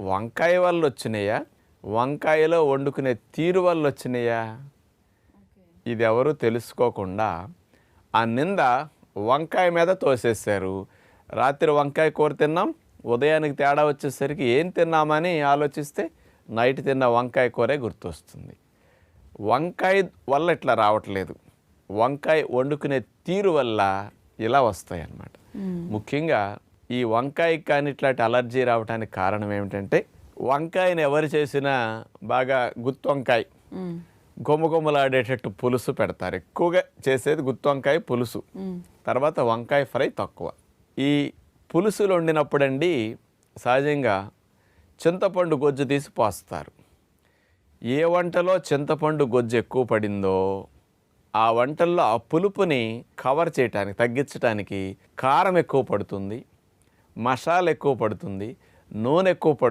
వంకాయ వల్ల వచ్చినాయా, వంకాయలో వండుకునే తీరు వల్ల వచ్చినాయా? ఇది ఎవరు తెలుసుకోకుండా ఆ నింద వంకాయ మీద తోసేశారు. రాత్రి వంకాయ కూర తిన్నాం, ఉదయానికి తేడా వచ్చేసరికి ఏం తిన్నామని ఆలోచిస్తే నైట్ తిన్న వంకాయ కూరే గుర్తొస్తుంది. వంకాయ వల్ల ఇట్లా రావట్లేదు, వంకాయ వండుకునే తీరు వల్ల ఇలా వస్తాయి అన్నమాట. ముఖ్యంగా ఈ వంకాయకి కానీ ఇట్లాంటి అలర్జీ రావడానికి కారణం ఏమిటంటే, వంకాయని ఎవరు చేసినా బాగా గుత్తి వంకాయ గుమ్మగుమ్మలాడేటట్టు పులుసు పెడతారు. ఎక్కువగా చేసేది గుత్తి వంకాయ పులుసు, తర్వాత వంకాయ ఫ్రై తక్కువ. ఈ పులుసులు వండినప్పుడండి సహజంగా చింతపండు గొజ్జు తీసి పోస్తారు. ఏ వంటలో చింతపండు గొజ్జు ఎక్కువ పడిందో ఆ వంటల్లో ఆ పులుపుని కవర్ చేయటానికి, తగ్గించడానికి కారం ఎక్కువ పడుతుంది, మసాలా ఎక్కువ పడుతుంది, నూనె ఎక్కువ